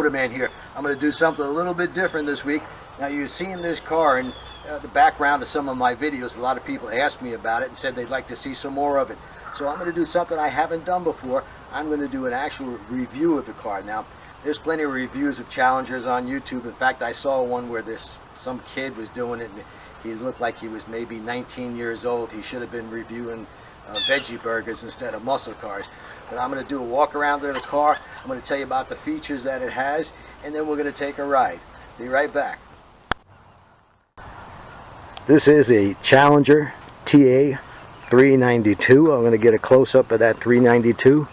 Motorman here. I'm going to do something a little bit different this week. Now, you've seen this car in the background of some of my videos. A lot of people asked me about it and said they'd like to see some more of it. So I'm going to do something I haven't done before. I'm going to do an actual review of the car. Now, there's plenty of reviews of Challengers on YouTube. In fact, I saw one where some kid was doing it, and he looked like he was maybe 19 years old. He should have been reviewing veggie burgers instead of muscle cars. But I'm going to do a walk around in the car. I'm going to tell you about the features that it has, and then we're going to take a ride. Be right back. This is a Challenger TA 392. I'm going to get a close-up of that 392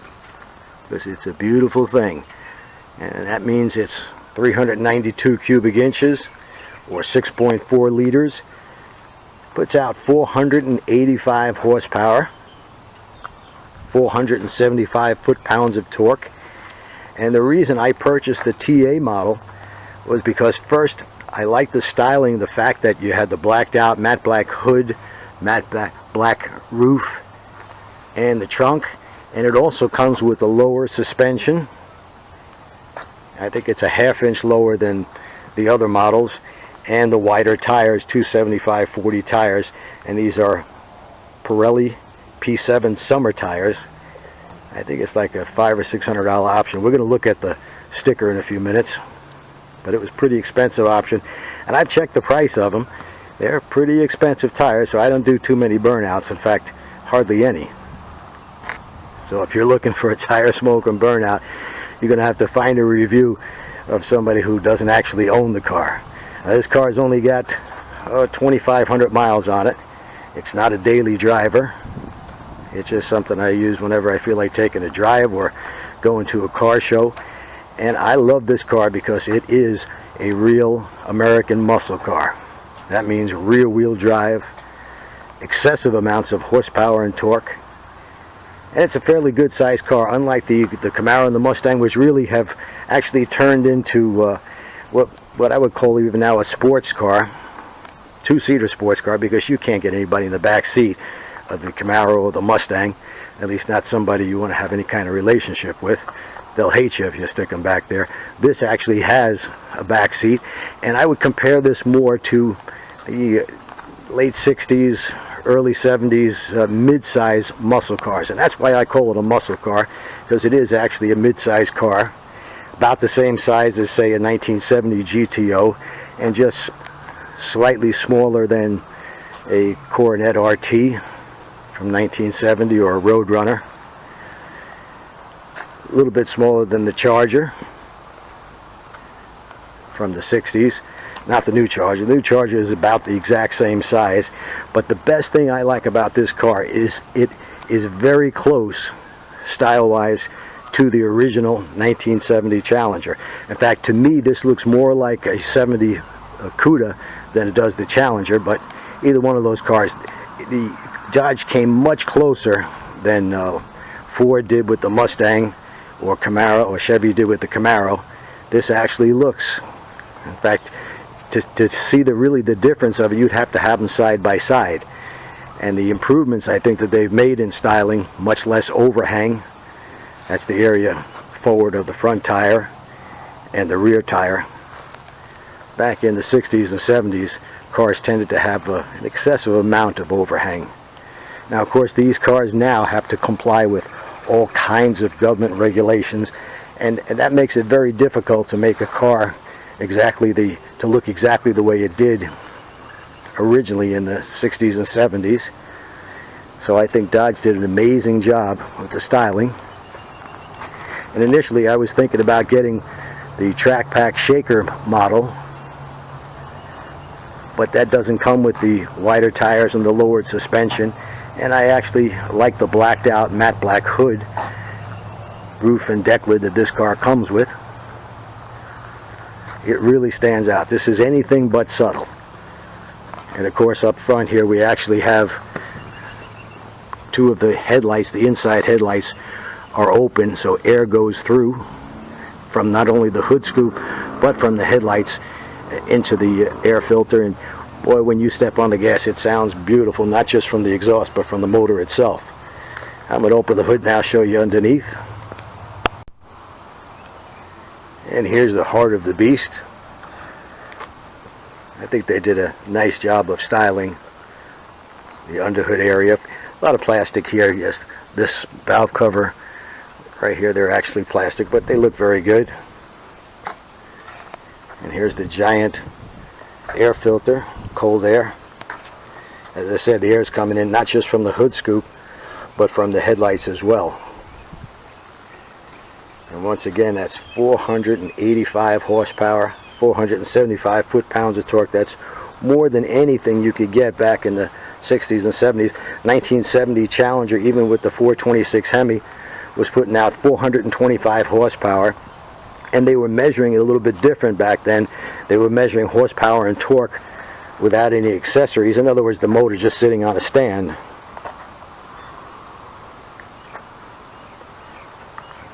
because it's a beautiful thing. And that means it's 392 cubic inches or 6.4 liters. Puts out 485 horsepower, 475 foot-pounds of torque. And the reason I purchased the TA model was because, first, I like the styling, the fact that you had the blacked out matte black hood, matte black roof, and the trunk. And it also comes with a lower suspension. I think it's a ½ inch lower than the other models. And the wider tires, 275/40 tires, and these are Pirelli P7 summer tires. I think it's like a $500 or $600 option. We're going to look at the sticker in a few minutes, but it was a pretty expensive option, and I've checked the price of them. They're pretty expensive tires, so I don't do too many burnouts. In fact, hardly any. So if you're looking for a tire smoke and burnout, you're going to have to find a review of somebody who doesn't actually own the car. This car's only got 2,500 miles on it. It's not a daily driver. It's just something I use whenever I feel like taking a drive or going to a car show. And I love this car because it is a real American muscle car. That means rear wheel drive, excessive amounts of horsepower and torque. And it's a fairly good sized car, unlike the Camaro and the Mustang, which really have actually turned into what I would call even now a sports car, two-seater sports car, because you can't get anybody in the back seat of the Camaro or the Mustang, at least not somebody you want to have any kind of relationship with. They'll hate you if you stick them back there. This actually has a back seat, and I would compare this more to the late 60s, early 70s mid-size muscle cars, and that's why I call it a muscle car, because it is actually a mid-size car. About the same size as, say, a 1970 GTO, and just slightly smaller than a Corvette RT from 1970 or a Roadrunner. A little bit smaller than the Charger from the 60s. Not the new Charger. The new Charger is about the exact same size, but the best thing I like about this car is it is very close, style-wise, to the original 1970 Challenger. In fact, to me, this looks more like a 70 Cuda than it does the Challenger, but either one of those cars, the Dodge came much closer than Ford did with the Mustang, or Camaro, or Chevy did with the Camaro. This actually looks, in fact, to see really the difference of it, you'd have to have them side by side. And the improvements I think that they've made in styling, much less overhang. That's the area forward of the front tire and the rear tire. Back in the 60s and 70s, cars tended to have an excessive amount of overhang. Now, of course, these cars now have to comply with all kinds of government regulations, and that makes it very difficult to make a car to look exactly the way it did originally in the 60s and 70s. So I think Dodge did an amazing job with the styling. And initially I was thinking about getting the Track Pack Shaker model, but that doesn't come with the wider tires and the lowered suspension. And I actually like the blacked out matte black hood, roof and deck lid that this car comes with. It really stands out. This is anything but subtle. And of course up front here we actually have two of the headlights. The inside headlights are open, so air goes through from not only the hood scoop but from the headlights into the air filter. And boy, when you step on the gas, it sounds beautiful, not just from the exhaust but from the motor itself. I'm going to open the hood now, show you underneath. And here's the heart of the beast. I think they did a nice job of styling the underhood area. A lot of plastic here. Yes, this valve cover right here, they're actually plastic, but they look very good. And here's the giant air filter, cold air. As I said, the air is coming in not just from the hood scoop, but from the headlights as well. And once again, that's 485 horsepower, 475 foot-pounds of torque. That's more than anything you could get back in the 60s and 70s. 1970 Challenger, even with the 426 Hemi, was putting out 425 horsepower. And they were measuring it a little bit different back then. They were measuring horsepower and torque without any accessories. In other words, the motor just sitting on a stand.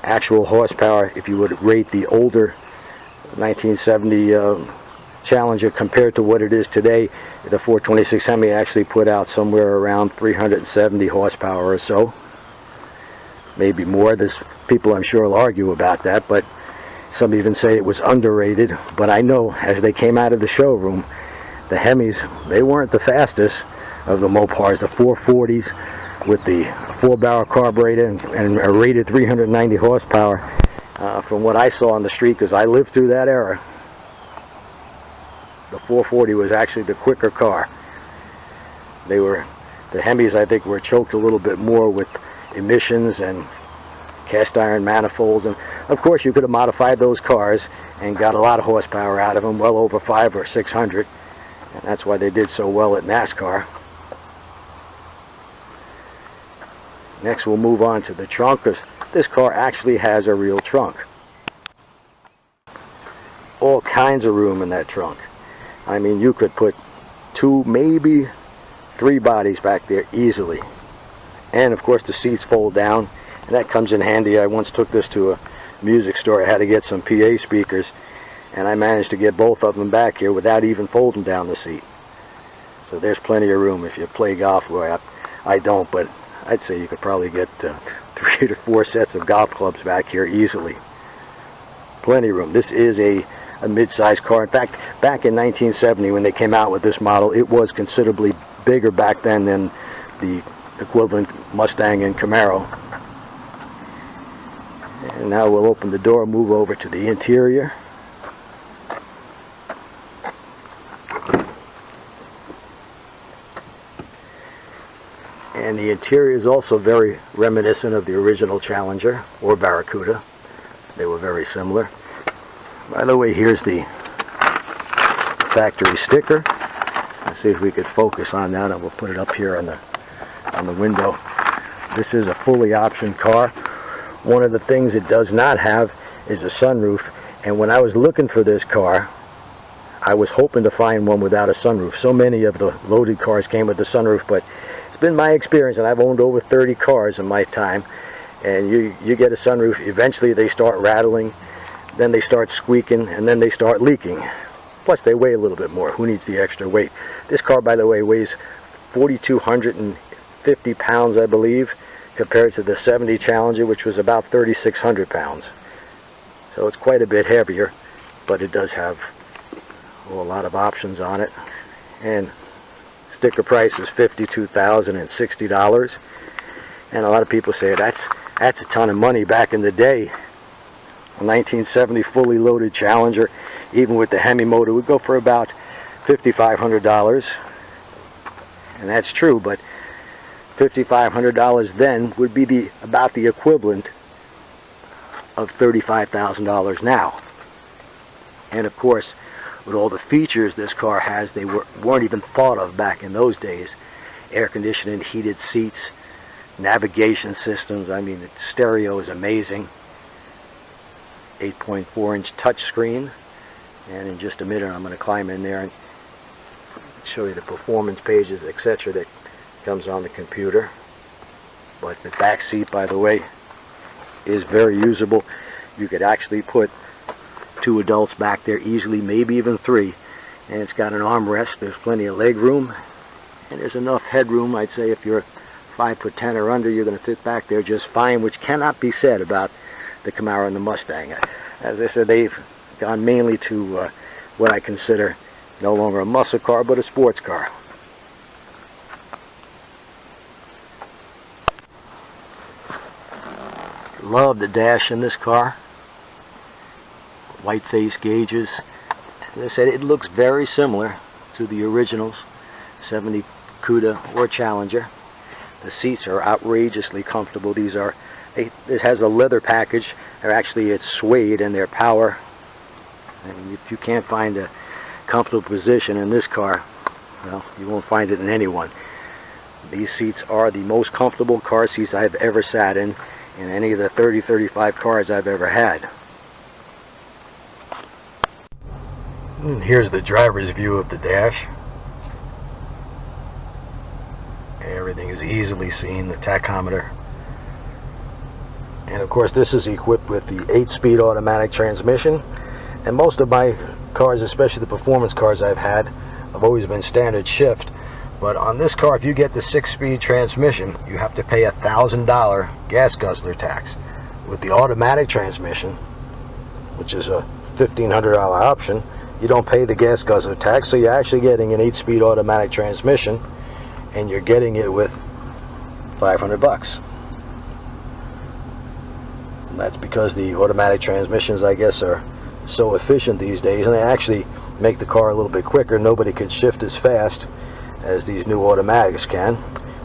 Actual horsepower, if you would rate the older 1970 Challenger compared to what it is today, the 426 Hemi actually put out somewhere around 370 horsepower or so. Maybe more. There's people I'm sure will argue about that, but some even say it was underrated. But I know as they came out of the showroom, the Hemis, they weren't the fastest of the Mopars. The 440s with the 4-barrel carburetor and a rated 390 horsepower, from what I saw on the street, because I lived through that era, the 440 was actually the quicker car. The Hemis, I think, were choked a little bit more with emissions and cast iron manifolds, and of course you could have modified those cars and got a lot of horsepower out of them, well over 500 or 600, and that's why they did so well at NASCAR. Next we'll move on to the trunk, because this car actually has a real trunk. All kinds of room in that trunk. I mean, you could put 2, maybe 3 bodies back there easily. And of course the seats fold down, and that comes in handy. I once took this to a music store. I had to get some PA speakers, and I managed to get both of them back here without even folding down the seat. So there's plenty of room if you play golf. Where I don't, but I'd say you could probably get 3 to 4 sets of golf clubs back here easily. Plenty of room. This is a mid-sized car. In fact, back in 1970 when they came out with this model, it was considerably bigger back then than the equivalent Mustang and Camaro. And now we'll open the door, move over to the interior. And the interior is also very reminiscent of the original Challenger or Barracuda. They were very similar. By the way, here's the factory sticker. Let's see if we could focus on that, and we'll put it up here on the window. This is a fully optioned car. One of the things it does not have is a sunroof, and when I was looking for this car, I was hoping to find one without a sunroof. So many of the loaded cars came with the sunroof, but it's been my experience, and I've owned over 30 cars in my time, and you get a sunroof, eventually they start rattling, then they start squeaking, and then they start leaking. Plus they weigh a little bit more. Who needs the extra weight? This car, by the way, weighs 4,250 pounds, I believe, compared to the 70 Challenger, which was about 3,600 pounds. So it's quite a bit heavier, but it does have a lot of options on it. And sticker price is $52,060. And a lot of people say that's a ton of money back in the day. A 1970 fully loaded Challenger, even with the Hemi motor, would go for about $5,500. And that's true, but $5,500 then would be about the equivalent of $35,000 now. And of course, with all the features this car has, they weren't even thought of back in those days. Air conditioning, heated seats, navigation systems. I mean, the stereo is amazing. 8.4-inch touchscreen. And in just a minute, I'm going to climb in there and show you the performance pages, etc. that comes on the computer. But the back seat, by the way, is very usable. You could actually put 2 adults back there easily, maybe even 3. And it's got an armrest. There's plenty of leg room, and there's enough headroom. I'd say if you're 5'10" or under, you're going to fit back there just fine, which cannot be said about the Camaro and the Mustang. As I said, they've gone mainly to what I consider no longer a muscle car, but a sports car. Love the dash in this car. White face gauges. As I said, it looks very similar to the originals, 70 CUDA or Challenger. The seats are outrageously comfortable. It has a leather package. Actually, it's suede and they're power. And if you can't find a comfortable position in this car, well, you won't find it in any one. These seats are the most comfortable car seats I've ever sat in any of the 30-35 cars I've ever had. And here's the driver's view of the dash. Everything is easily seen, the tachometer. And of course this is equipped with the 8-speed automatic transmission. And most of my cars, especially the performance cars I've had, have always been standard shift. But on this car, if you get the 6-speed transmission, you have to pay $1,000 gas guzzler tax. With the automatic transmission, which is a $1,500 option, you don't pay the gas guzzler tax, so you're actually getting an 8-speed automatic transmission, and you're getting it with $500. And that's because the automatic transmissions, I guess, are so efficient these days, and they actually make the car a little bit quicker. Nobody could shift as fast as these new automatics can.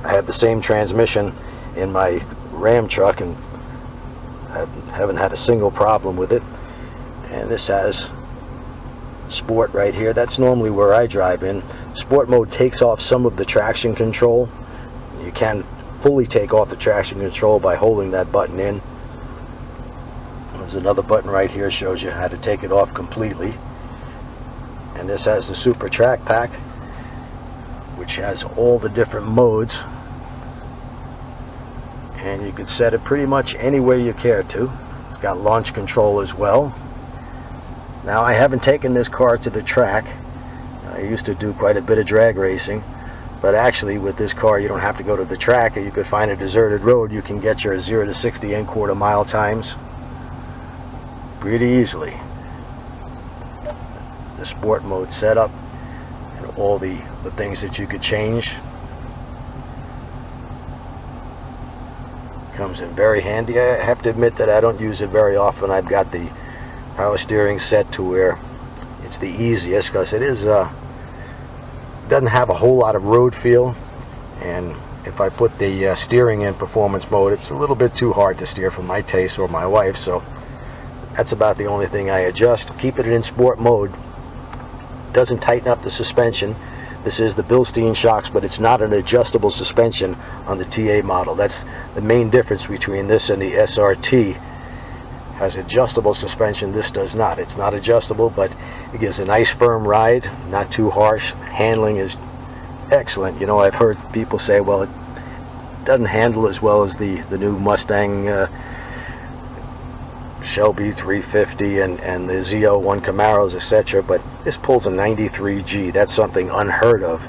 I have the same transmission in my Ram truck and haven't had a single problem with it. And this has Sport right here. That's normally where I drive in. Sport mode takes off some of the traction control. You can fully take off the traction control by holding that button in. There's another button right here, shows you how to take it off completely. And this has the Super Track Pack, which has all the different modes, and you can set it pretty much anywhere you care to. It's got launch control as well. Now, I haven't taken this car to the track. I used to do quite a bit of drag racing, but actually with this car you don't have to go to the track. You could find a deserted road. You can get your 0 to 60 in quarter-mile times pretty easily. The sport mode setup and all the things that you could change. Comes in very handy. I have to admit that I don't use it very often. I've got the power steering set to where it's the easiest, because it is doesn't have a whole lot of road feel, and if I put the steering in performance mode, it's a little bit too hard to steer for my taste or my wife, so that's about the only thing I adjust. Keep it in sport mode. Doesn't tighten up the suspension. This is the Bilstein shocks, but it's not an adjustable suspension on the TA model. That's the main difference between this and the SRT. Has adjustable suspension. This does not. It's not adjustable, but it gives a nice firm ride, not too harsh. Handling is excellent. You know, I've heard people say, well, it doesn't handle as well as the new Mustang Shelby 350 and the Z01 Camaros, etc., but this pulls a 93G. That's something unheard of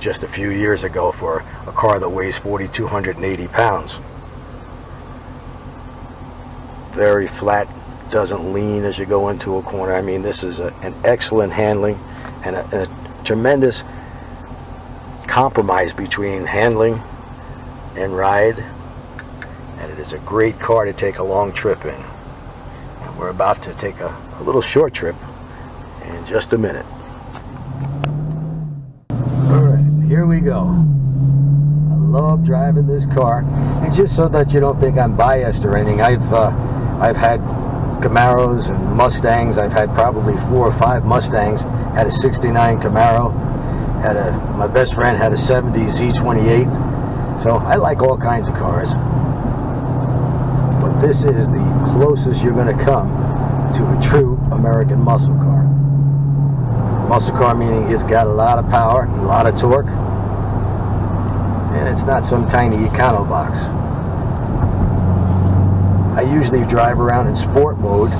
just a few years ago for a car that weighs 4,280 pounds. Very flat, doesn't lean as you go into a corner. I mean, this is an excellent handling and a tremendous compromise between handling and ride, and it is a great car to take a long trip in. And we're about to take a little short trip in just a minute. Alright, here we go. I love driving this car, and just so that you don't think I'm biased or anything, I've had Camaros and Mustangs. I've had probably 4 or 5 Mustangs. Had a 69 Camaro. My best friend had a 70 Z28. So I like all kinds of cars. But this is the closest you're going to come to a true American muscle car. Muscle car meaning it's got a lot of power, a lot of torque, and it's not some tiny econo box. I usually drive around in sport mode.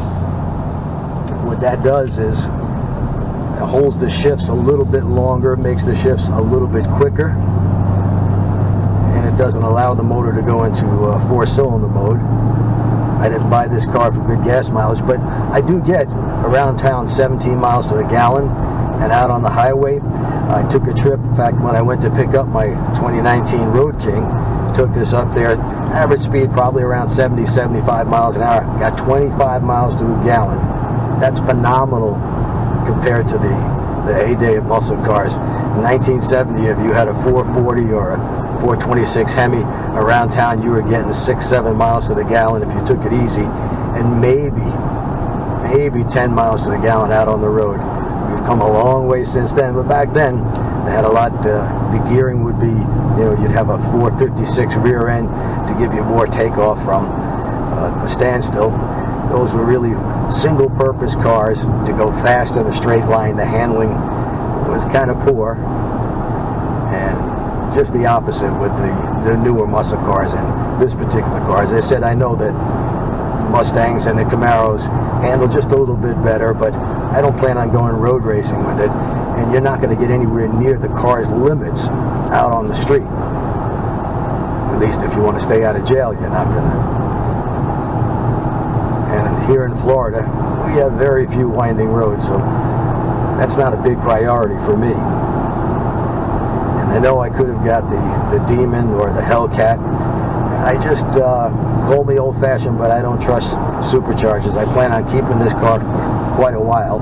What that does is it holds the shifts a little bit longer, makes the shifts a little bit quicker, and it doesn't allow the motor to go into 4-cylinder mode. I didn't buy this car for good gas mileage, but I do get around town 17 miles to the gallon, and out on the highway, I took a trip. In fact, when I went to pick up my 2019 Road King, took this up there, average speed probably around 70, 75 miles an hour, got 25 miles to a gallon. That's phenomenal compared to the heyday of muscle cars. In 1970, if you had a 440 or a 426 Hemi around town, you were getting 6, 7 miles to the gallon if you took it easy, and maybe 10 miles to the gallon out on the road. We've come a long way since then, but back then they had a lot. The gearing would be, you'd have a 456 rear end to give you more takeoff from a standstill. Those were really single-purpose cars to go fast in a straight line. The handling was kind of poor, and just the opposite with the newer muscle cars and this particular car. As I said, I know that Mustangs and the Camaros handle just a little bit better, but I don't plan on going road racing with it, and you're not going to get anywhere near the car's limits out on the street. At least if you want to stay out of jail, you're not going to. And here in Florida, we have very few winding roads, so that's not a big priority for me. And I know I could have got the Demon or the Hellcat. I just, call me old-fashioned, but I don't trust superchargers. I plan on keeping this car for quite a while,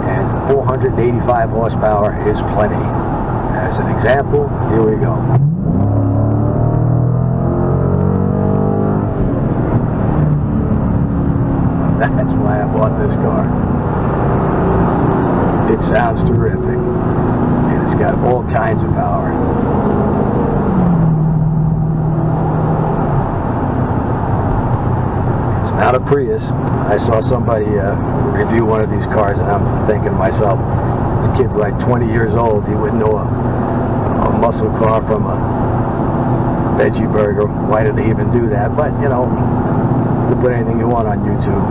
and 485 horsepower is plenty. As an example, here we go. That's why I bought this car. It sounds terrific, and it's got all kinds of power. It's not a Prius. I saw somebody review one of these cars, and I'm thinking to myself, this kid's like 20 years old. He wouldn't know a muscle car from a veggie burger. Why did they even do that? But, you can put anything you want on YouTube.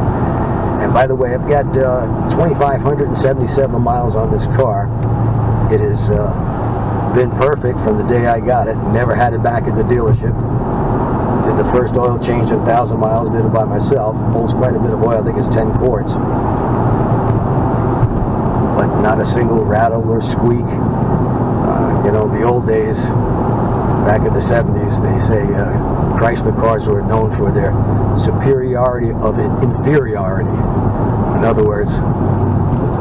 And by the way, I've got 2,577 miles on this car. It has been perfect from the day I got it. Never had it back at the dealership. Did the first oil change at 1,000 miles, did it by myself. Holds quite a bit of oil, I think it's 10 quarts. But not a single rattle or squeak. The old days, back in the 70s, they say Chrysler cars were known for their superiority of inferiority. In other words,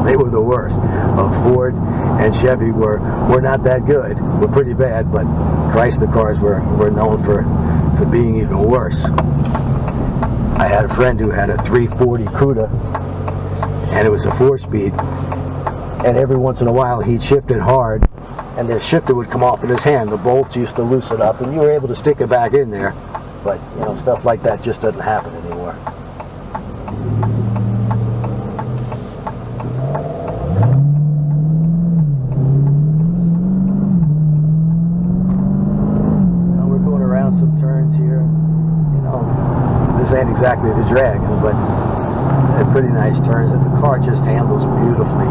they were the worst. Ford and Chevy were not that good. Were pretty bad, but Chrysler cars were known for being even worse. I had a friend who had a 340 Cuda, and it was a 4-speed, and every once in a while he'd shift it hard, and the shifter would come off in his hand. The bolts used to loosen up, and you were able to stick it back in there. But, stuff like that just doesn't happen anymore. Now we're going around some turns here. This ain't exactly the Dragon, but they're pretty nice turns, and the car just handles beautifully.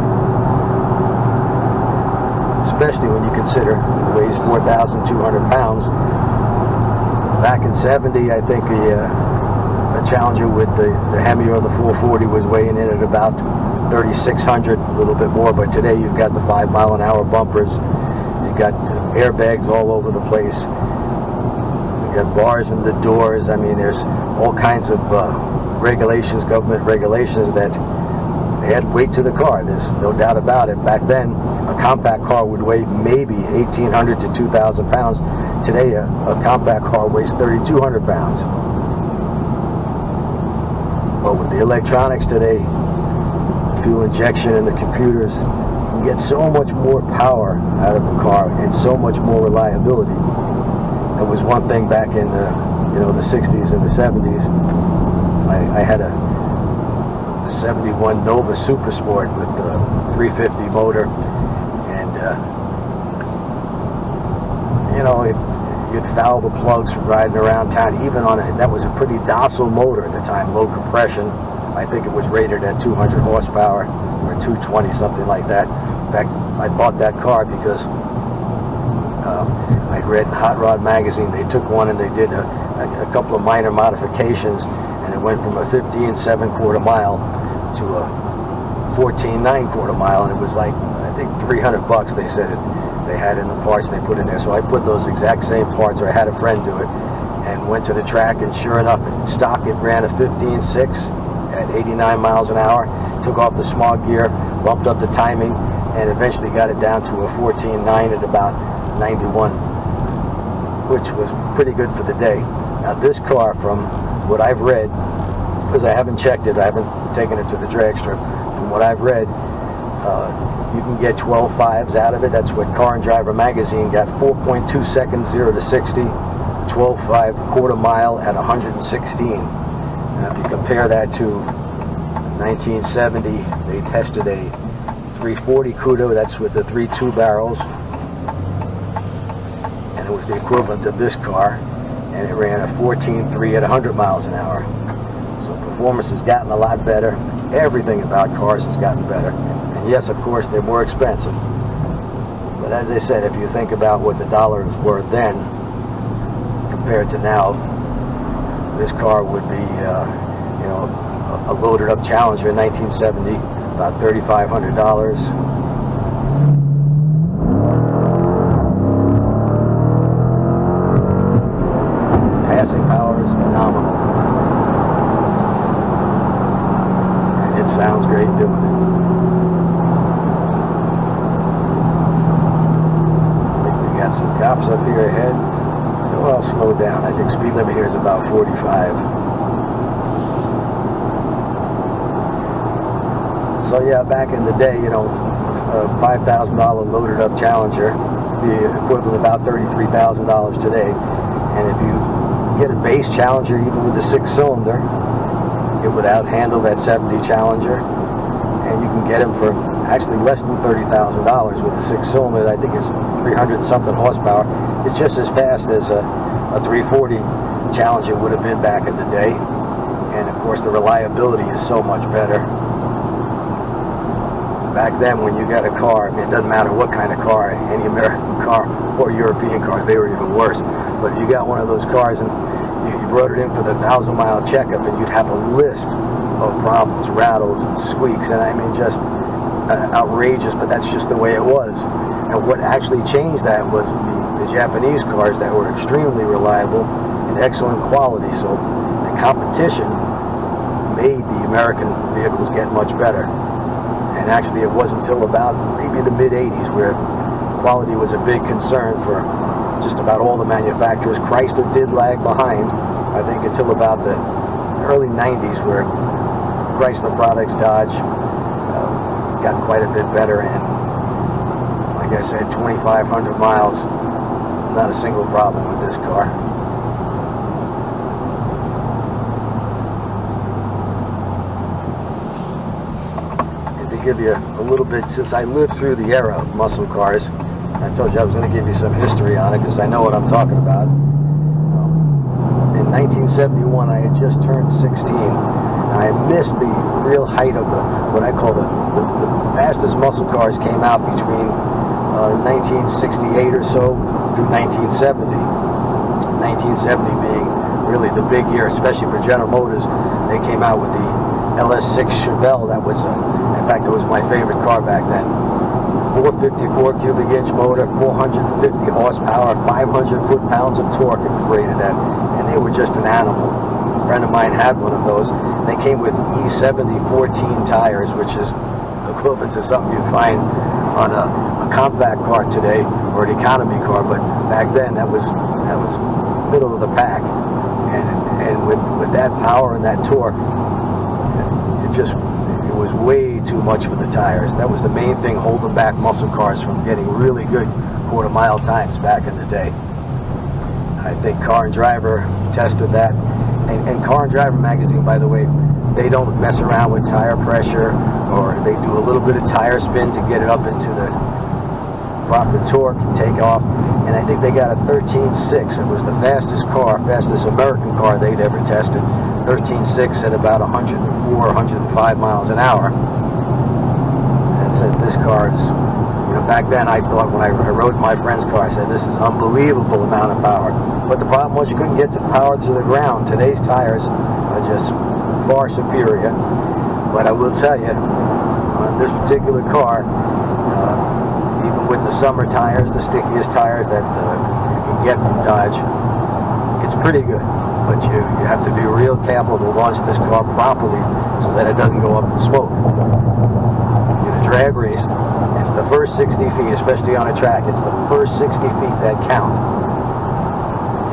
Especially when you consider it weighs 4,200 pounds. Back in 70, I think a Challenger with the Hemi or the 440 was weighing in at about 3,600, a little bit more. But today you've got the 5-mile-an-hour bumpers. You've got airbags all over the place. You've got bars in the doors. I mean, there's all kinds of regulations, government regulations, that they add weight to the car. There's no doubt about it. Back then, a compact car would weigh maybe 1,800 to 2,000 pounds. Today, a compact car weighs 3,200 pounds. But with the electronics today, fuel injection and the computers, you get so much more power out of a car and so much more reliability. It was one thing back in the 60s and the 70s. I had a 71 Nova Super Sport with the 350 motor, and you'd foul the plugs from riding around town. Even on it, that was a pretty docile motor at the time, low compression. I think it was rated at 200 horsepower or 220, something like that. In fact, I bought that car because I read in Hot Rod magazine they took one and they did a couple of minor modifications, and it went from a 15.7 quarter mile to a 14.9 quarter mile, and it was like, I think $300 they said they had in the parts they put in there. So I put those exact same parts, or I had a friend do it, and went to the track, and sure enough, stock it ran a 15.6 at 89 miles an hour, took off the smog gear, bumped up the timing, and eventually got it down to a 14.9 at about 91, which was pretty good for the day. Now this car, from what I've read, because I haven't checked it, I haven't taken it to the drag strip, from what I've read, you can get 12.5s out of it. That's what Car and Driver magazine got, 4.2 seconds 0 to 60, 12.5 quarter mile at 116. Now if you compare that to 1970, they tested a 340 Cuda, that's with the 3.2 barrels, and it was the equivalent of this car, and it ran a 14.3 at 100 miles an hour. So performance has gotten a lot better. Everything about cars has gotten better. And yes, of course, they're more expensive. But as I said, if you think about what the dollars were then compared to now, this car would be, you know, a loaded up Challenger in 1970, about $3,500. Passing power is phenomenal. And it sounds great doing it. I think we got some cops up here ahead. So I'll slow down. I think speed limit here is about 45. So yeah, back in the day, you know, a $5,000 loaded up Challenger would be equivalent to about $33,000 today. And if you get a base Challenger, even with a 6-cylinder, it would outhandle that 70 Challenger, and you can get them for actually less than $30,000 with a 6-cylinder. I think it's 300-something horsepower. It's just as fast as a 340 Challenger would have been back in the day, and of course the reliability is so much better. Back then, when you got a car, I mean, it doesn't matter what kind of car, any American car or European cars, they were even worse. But you got one of those cars and you brought it in for the 1,000-mile checkup, and you'd have a list of problems, rattles and squeaks, and I mean, just outrageous, but that's just the way it was. And what actually changed that was the Japanese cars that were extremely reliable and excellent quality. So the competition made the American vehicles get much better. And actually, it wasn't until about maybe the mid-'80s where quality was a big concern for just about all the manufacturers. Chrysler did lag behind, I think, until about the early 90s, where Chrysler products, Dodge, got quite a bit better. And like I said, 2,500 miles, not a single problem with this car. Give you a little bit, since I lived through the era of muscle cars. I told you I was going to give you some history on it because I know what I'm talking about. In 1971, I had just turned 16, and I missed the real height of what I call the fastest muscle cars came out between 1968 or so through 1970. 1970 being really the big year, especially for General Motors. They came out with the LS6 Chevelle. That was, in fact, it was my favorite car back then. 454 cubic inch motor, 450 horsepower, 500 foot-pounds of torque it was rated at, and they were just an animal. A friend of mine had one of those. They came with E70 14 tires, which is equivalent to something you'd find on a compact car today or an economy car, but back then that was middle of the pack. And with that power and that torque, it was way too much for the tires. That was the main thing holding back muscle cars from getting really good quarter-mile times back in the day. I think Car and Driver tested that. And Car and Driver magazine, by the way, they don't mess around with tire pressure, or they do a little bit of tire spin to get it up into the proper torque and take off. And I think they got a 13.6. It was the fastest American car they'd ever tested. 13.6 at about 104, 105 miles an hour. And said this car is, you know, back then I thought when I rode my friend's car, I said this is unbelievable amount of power. But the problem was you couldn't get the power to the ground. Today's tires are just far superior. But I will tell you, on this particular car, even with the summer tires, the stickiest tires that you can get from Dodge, it's pretty good. But you have to be real careful to launch this car properly so that it doesn't go up in smoke. In a drag race, it's the first 60 feet, especially on a track, it's the first 60 feet that count.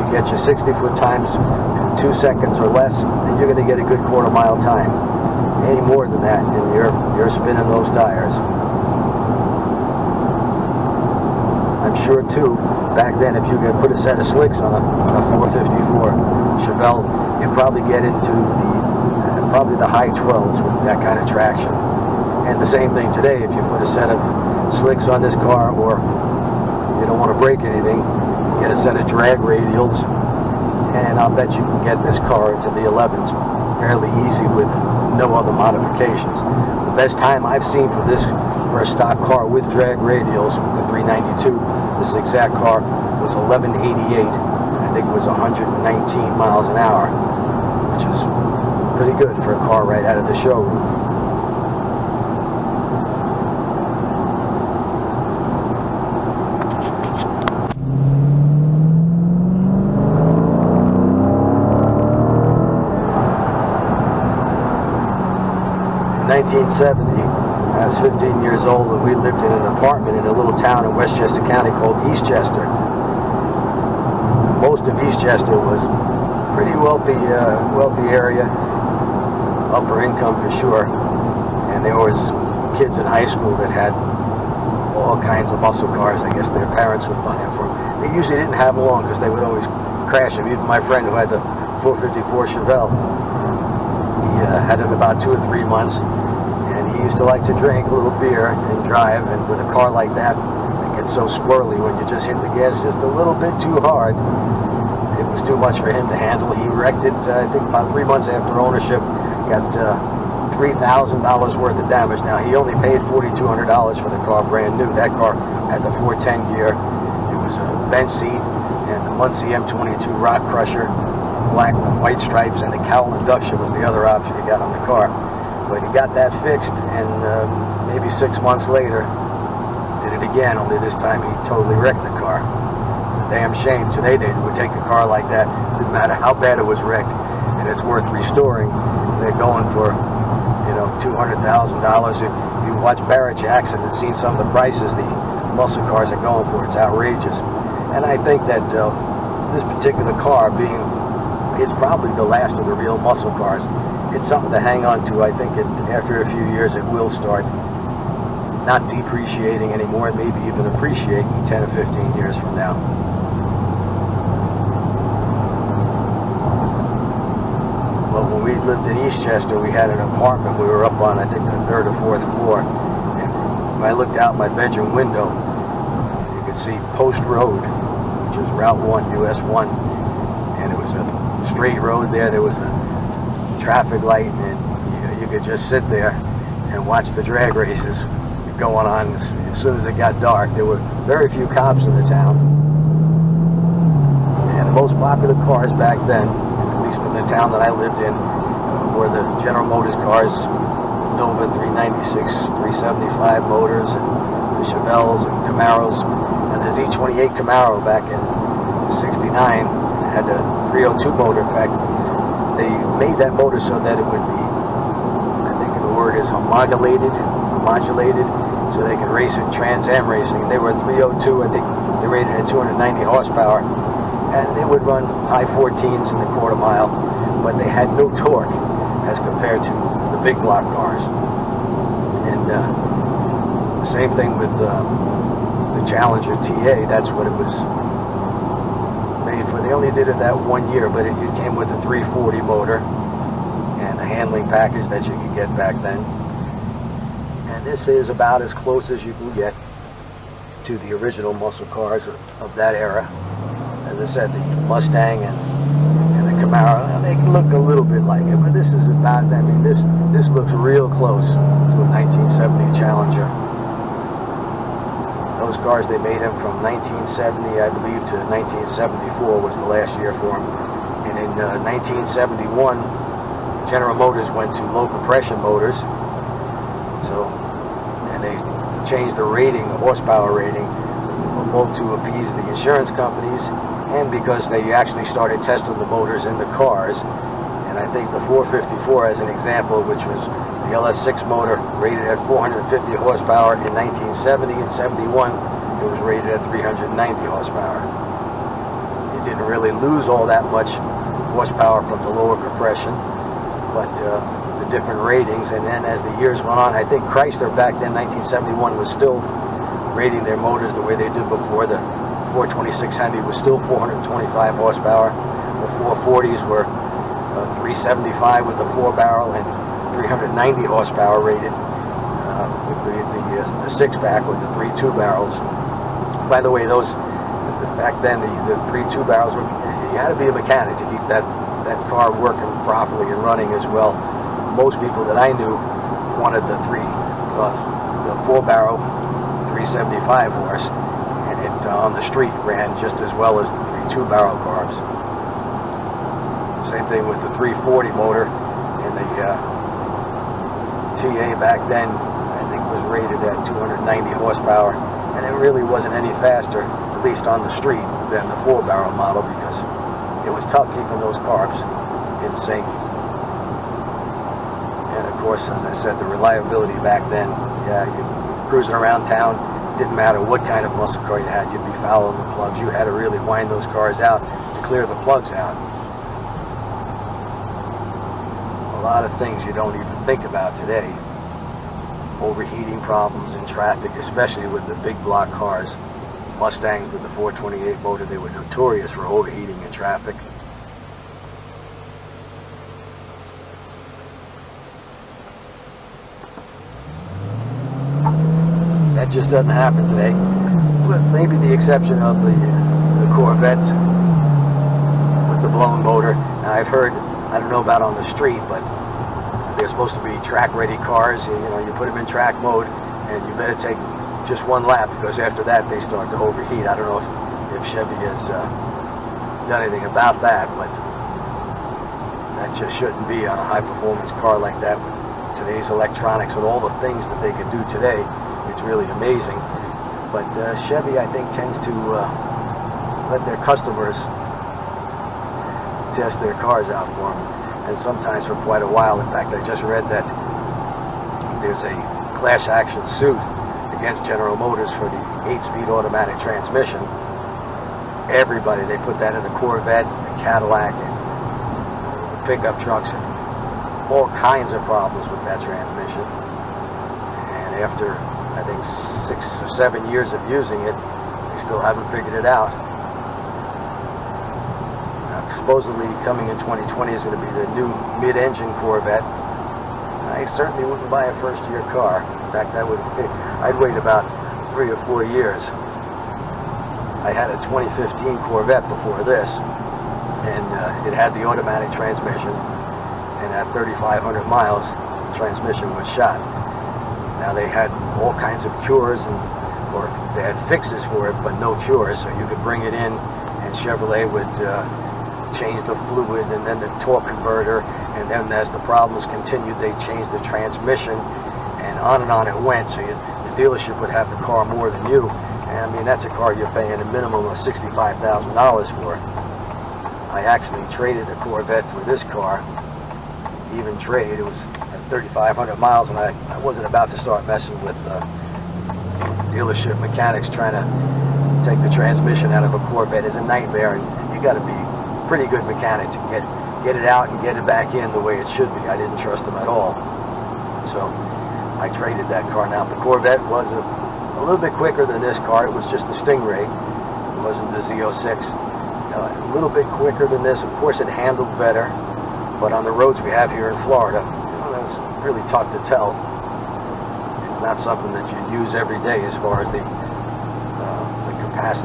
You get your 60-foot times in 2 seconds or less, and you're going to get a good quarter-mile time. Any more than that, and you're spinning those tires. I'm sure too, back then, if you could put a set of slicks on a 454 Chevelle, you'd probably get into the high 12s with that kind of traction. And the same thing today, if you put a set of slicks on this car, or you don't want to break anything, get a set of drag radials, and I'll bet you can get this car into the 11s fairly easy with no other modifications. The best time I've seen for a stock car with drag radials, with the 392, this exact car was 1188. I think it was 119 miles an hour, which is pretty good for a car right out of the showroom. In 1970, I was 15 years old, and we lived in an apartment in a little town in Westchester County called Eastchester. Most of Eastchester was pretty wealthy area, upper income for sure, and there was kids in high school that had all kinds of muscle cars. I guess their parents would buy them for them. They usually didn't have them long because they would always crash them. Even my friend who had the 454 Chevelle, he had it about 2 or 3 months. He used to like to drink a little beer and drive, and with a car like that, it gets so squirrely when you just hit the gas just a little bit too hard. It was too much for him to handle. He wrecked it, I think about 3 months after ownership, got $3,000 worth of damage. Now, he only paid $4,200 for the car brand new. That car had the 410 gear. It was a bench seat, and the Muncie M22 rock crusher, black with white stripes, and the cowl induction was the other option he got on the car. But he got that fixed, and maybe 6 months later, did it again, only this time he totally wrecked the car. It's a damn shame. Today they would take a car like that, didn't matter how bad it was wrecked, and it's worth restoring. They're going for, $200,000. If you watch Barrett Jackson and seen some of the prices the muscle cars are going for, it's outrageous. And I think that this particular car, it's probably the last of the real muscle cars. It's something to hang on to. I think after a few years it will start not depreciating anymore, and maybe even appreciating 10 or 15 years from now. Well, when we lived in Eastchester, we had an apartment. We were up on, I think, the 3rd or 4th floor. And when I looked out my bedroom window, you could see Post Road, which is Route 1, US 1. And it was a straight road there. There was a traffic light, and you could just sit there and watch the drag races going on. As soon as it got dark, there were very few cops in the town, and the most popular cars back then, at least in the town that I lived in, were the General Motors cars, Nova 396, 375 motors, and the Chevelles and Camaros, and the Z28 Camaro back in '69 had a 302 motor. In fact, they made that motor so that it would be, I think the word is modulated, so they could race in Trans Am racing. They were 302, I think they rated at 290 horsepower, and they would run high 14s in the quarter mile, but they had no torque as compared to the big block cars. And the same thing with the Challenger TA. That's what it was made for. They only did it that 1 year, but it came with a 340 motor and a handling package that you could get back then. And this is about as close as you can get to the original muscle cars of that era. As I said, the Mustang and the Camaro, they can look a little bit like it, but this is about, I mean, this looks real close to a 1970 Challenger. Those cars, they made them from 1970, I believe, to 1974 was the last year for them. And in 1971, General Motors went to low compression motors. So, and they changed the rating, the horsepower rating, both to appease the insurance companies and because they actually started testing the motors in the cars. And I think the 454 as an example, which was the LS6 motor rated at 450 horsepower in 1970 and 71, it was rated at 390 horsepower. It didn't really lose all that much horsepower from the lower compression, but the different ratings. And then as the years went on, I think Chrysler back then, 1971, was still rating their motors the way they did before. The 426 Hemi was still 425 horsepower. The 440s were 375 with the 4-barrel and 390 horsepower rated with the 6-pack with the 3 2-barrels. By the way, those back then the 3 2-barrels were, you had to be a mechanic to keep that car working properly and running as well. Most people that I knew wanted the 4-barrel 375 horse, and it on the street ran just as well as the 3 2-barrel cars. Same thing with the 340 motor, and the TA back then I think was rated at 290 horsepower, and it really wasn't any faster, at least on the street, than the 4-barrel model, because it was tough keeping those carbs in sync. And of course, as I said, the reliability back then, yeah, you cruising around town, didn't matter what kind of muscle car you had, you'd be fouling the plugs. You had to really wind those cars out to clear the plugs out. A lot of things you don't even think about today. Overheating problems in traffic, especially with the big block cars. Mustangs with the 428 motor, they were notorious for overheating in traffic. That just doesn't happen today, with maybe the exception of the Corvette with the blown motor. Now I've heard, I don't know about on the street, but they're supposed to be track-ready cars. You know, you put them in track mode, and you better take just one lap, because after that they start to overheat. I don't know if Chevy has done anything about that, but that just shouldn't be on a high-performance car like that. With today's electronics and all the things that they can do today, it's really amazing. But Chevy, I think, tends to let their customers test their cars out for them, and sometimes for quite a while. In fact, I just read that there's a class action suit against General Motors for the 8-speed automatic transmission. Everybody, they put that in the Corvette, the Cadillac, and the pickup trucks, and all kinds of problems with that transmission. And after, I think, 6 or 7 years of using it, they still haven't figured it out. Supposedly coming in 2020 is going to be the new mid-engine Corvette. I certainly wouldn't buy a first-year car. In fact, I'd wait about 3 or 4 years. I had a 2015 Corvette before this, and it had the automatic transmission, and at 3,500 miles, the transmission was shot. Now they had all kinds of cures, or they had fixes for it, but no cures, so you could bring it in, and Chevrolet would change the fluid and then the torque converter, and then as the problems continued, they changed the transmission, and on it went. So the dealership would have the car more than you, and I mean, that's a car you're paying a minimum of $65,000 for. I actually traded the Corvette for this car, even trade. It was at 3,500 miles, and I wasn't about to start messing with dealership mechanics. Trying to take the transmission out of a Corvette is a nightmare, and you got to be pretty good mechanic to get it out and get it back in the way it should be. I didn't trust them at all, so I traded that car. Now the Corvette was a little bit quicker than this car. It was just the Stingray. It wasn't the Z06. A little bit quicker than this. Of course, it handled better, but on the roads we have here in Florida, it's really tough to tell. It's not something that you use every day as far as the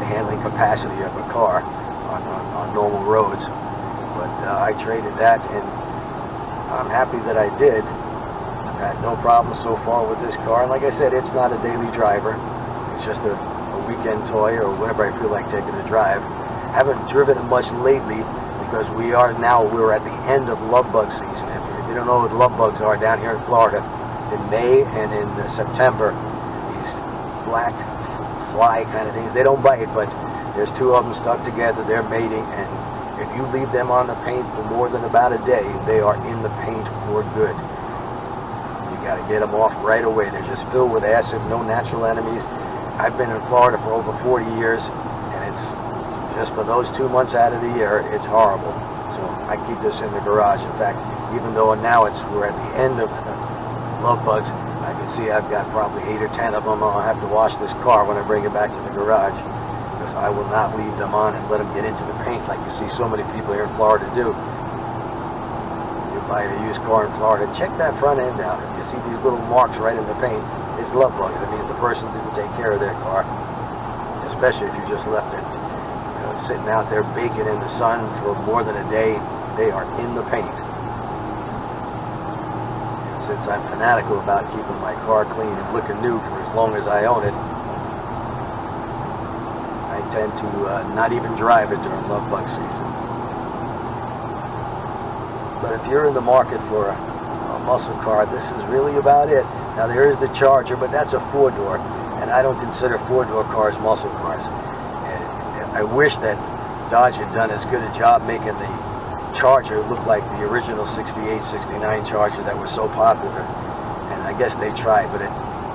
handling capacity of a car on normal roads. But I traded that, and I'm happy that I did. I've had no problems so far with this car, and like I said, it's not a daily driver. It's just a weekend toy, or whenever I feel like taking a drive. Haven't driven it much lately because we're at the end of love bug season. You don't know what love bugs are down here in Florida. In May and in September, these black fly kind of things, they don't bite, but there's two of them stuck together, they're mating, and if you leave them on the paint for more than about a day, they are in the paint for good. You got to get them off right away. They're just filled with acid, no natural enemies. I've been in Florida for over 40 years, and it's just for those 2 months out of the year, it's horrible. So I keep this in the garage. In fact, even though now we're at the end of love bugs, I can see I've got probably 8 or 10 of them. I'll have to wash this car when I bring it back to the garage, because I will not leave them on and let them get into the paint like you see so many people here in Florida do. You buy a used car in Florida, check that front end out. If you see these little marks right in the paint, it's love bugs. It means the person didn't take care of their car, especially if you just left it sitting out there baking in the sun for more than a day. They are in the paint. And since I'm fanatical about keeping my car clean and looking new for as long as I own it, I tend to not even drive it during love bug season. But if you're in the market for a muscle car, this is really about it. Now there is the Charger, but that's a 4-door, and I don't consider 4-door cars muscle cars. I wish that Dodge had done as good a job making the Charger look like the original 68, 69 Charger that was so popular. And I guess they tried, but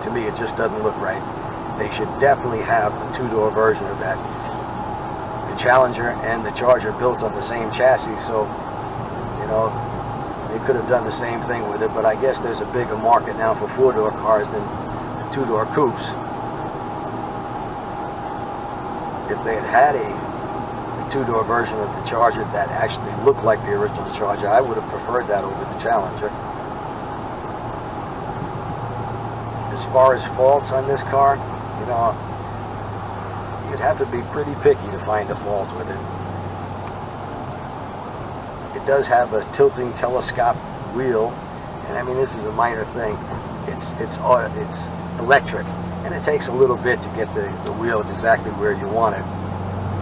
to me it just doesn't look right. They should definitely have a 2-door version of that. The Challenger and the Charger built on the same chassis, so, you know, they could have done the same thing with it, but I guess there's a bigger market now for 4-door cars than 2-door coupes. If they had a 2-door version of the Charger that actually looked like the original Charger, I would have preferred that over the Challenger. As far as faults on this car, you know, you'd have to be pretty picky to find a fault with it. It does have a tilting telescopic wheel, and I mean, this is a minor thing. It's electric, and it takes a little bit to get the wheel exactly where you want it.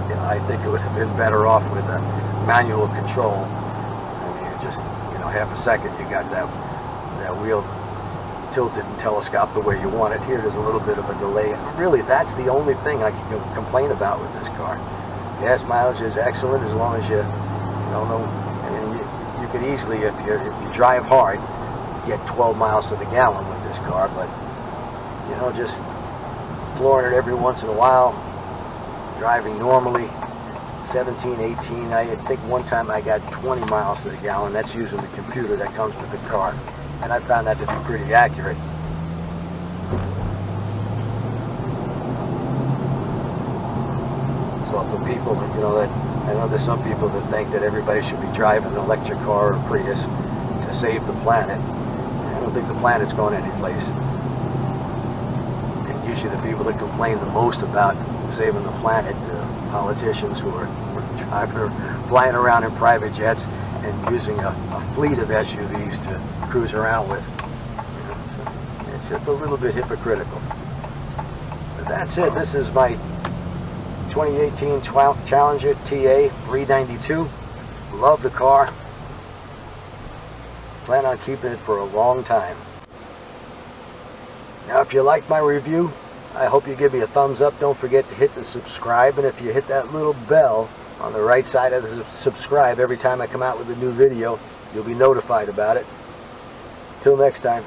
You know, I think it would have been better off with a manual control. I mean, just, you know, half a second you got that wheel tilted and telescoped the way you want it. Here there's a little bit of a delay, and really that's the only thing I can complain about with this car. Gas mileage is excellent as long as you don't know. I mean, you could easily, if you drive hard, get 12 miles to the gallon with this car, but you know, just flooring it every once in a while, driving normally, 17, 18, I think one time I got 20 miles to the gallon. That's using the computer that comes with the car, and I found that to be pretty accurate. So for people, you know, that I know there's some people that think that everybody should be driving an electric car or a Prius to save the planet. I don't think the planet's going anyplace. Usually the people that complain the most about saving the planet, politicians who are flying around in private jets and using a fleet of SUVs to cruise around with. You know, so it's just a little bit hypocritical. But that's it. This is my 2018 Challenger TA 392. Love the car. Plan on keeping it for a long time. Now, if you like my review, I hope you give me a thumbs up. Don't forget to hit the subscribe, and if you hit that little bell on the right side of the subscribe, every time I come out with a new video, you'll be notified about it. Till next time.